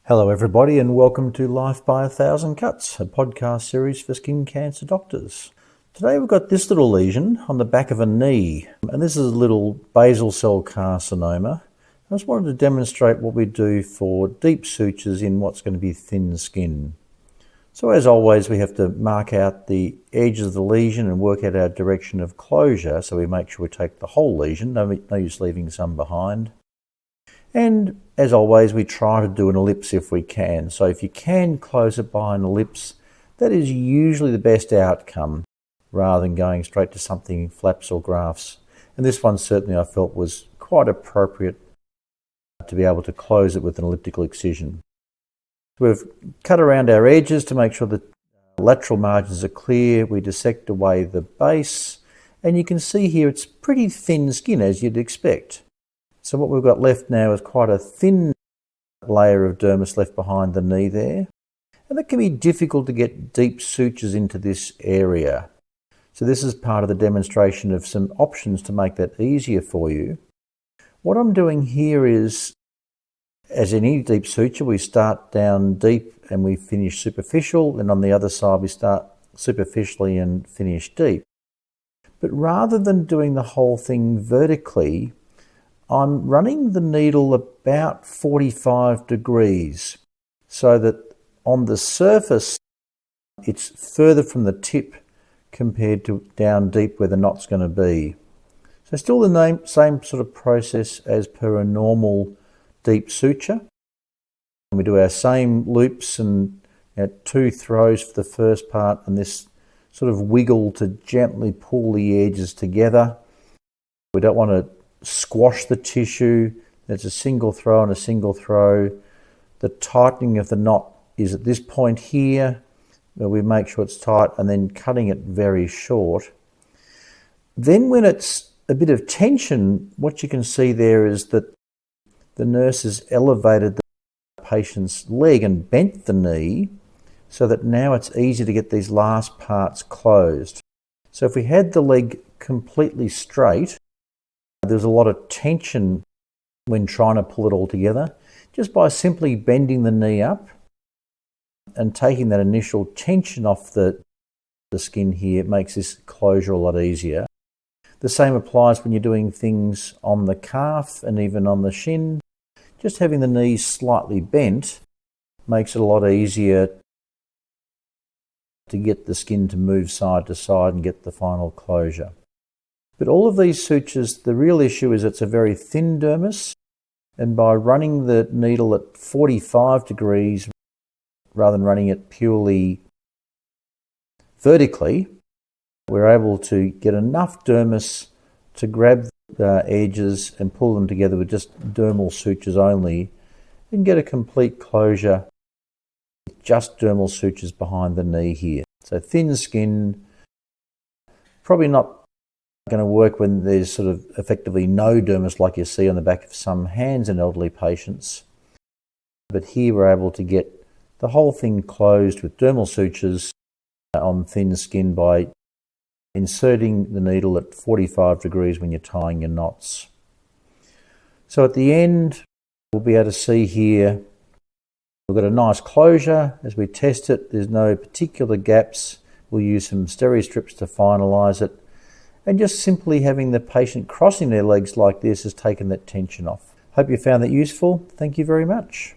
Hello everybody and welcome to Life by 1,000 Cuts, a podcast series for skin cancer doctors. Today we've got this little lesion on the back of a knee, and this is a little basal cell carcinoma. I just wanted to demonstrate what we do for deep sutures in what's going to be thin skin. So as always, we have to mark out the edges of the lesion and work out our direction of closure, so we make sure we take the whole lesion, no use leaving some behind. And as always, we try to do an ellipse if we can. So if you can close it by an ellipse, that is usually the best outcome rather than going straight to something flaps or grafts. And this one certainly I felt was quite appropriate to be able to close it with an elliptical excision. We've cut around our edges to make sure the lateral margins are clear. We dissect away the base, and you can see here it's pretty thin skin as you'd expect. So what we've got left now is quite a thin layer of dermis left behind the knee there. And that can be difficult to get deep sutures into this area. So this is part of the demonstration of some options to make that easier for you. What I'm doing here is, as in any deep suture, we start down deep and we finish superficial, and on the other side we start superficially and finish deep. But rather than doing the whole thing vertically, I'm running the needle about 45 degrees so that on the surface it's further from the tip compared to down deep where the knot's going to be. So still the same sort of process as per a normal deep suture. And we do our same loops and 2 throws for the first part, and this sort of wiggle to gently pull the edges together. We don't want to squash the tissue. There's a single throw and a single throw. The tightening of the knot is at this point here, where we make sure it's tight, and then cutting it very short. Then when it's a bit of tension, what you can see there is that the nurse has elevated the patient's leg and bent the knee so that now it's easy to get these last parts closed. So if we had the leg completely straight, there's a lot of tension when trying to pull it all together. Just by simply bending the knee up and taking that initial tension off the skin here, it makes this closure a lot easier. The same applies when you're doing things on the calf and even on the shin. Just having the knee slightly bent makes it a lot easier to get the skin to move side to side and get the final closure. But all of these sutures, the real issue is it's a very thin dermis, and by running the needle at 45 degrees rather than running it purely vertically, we're able to get enough dermis to grab the edges and pull them together with just dermal sutures only and get a complete closure with just dermal sutures behind the knee here. So thin skin, probably not going to work when there's sort of effectively no dermis like you see on the back of some hands in elderly patients. But here we're able to get the whole thing closed with dermal sutures on thin skin by inserting the needle at 45 degrees when you're tying your knots. So at the end, we'll be able to see here we've got a nice closure. As we test it, there's no particular gaps. We'll use some steri-strips to finalise it. And just simply having the patient crossing their legs like this has taken that tension off. Hope you found that useful. Thank you very much.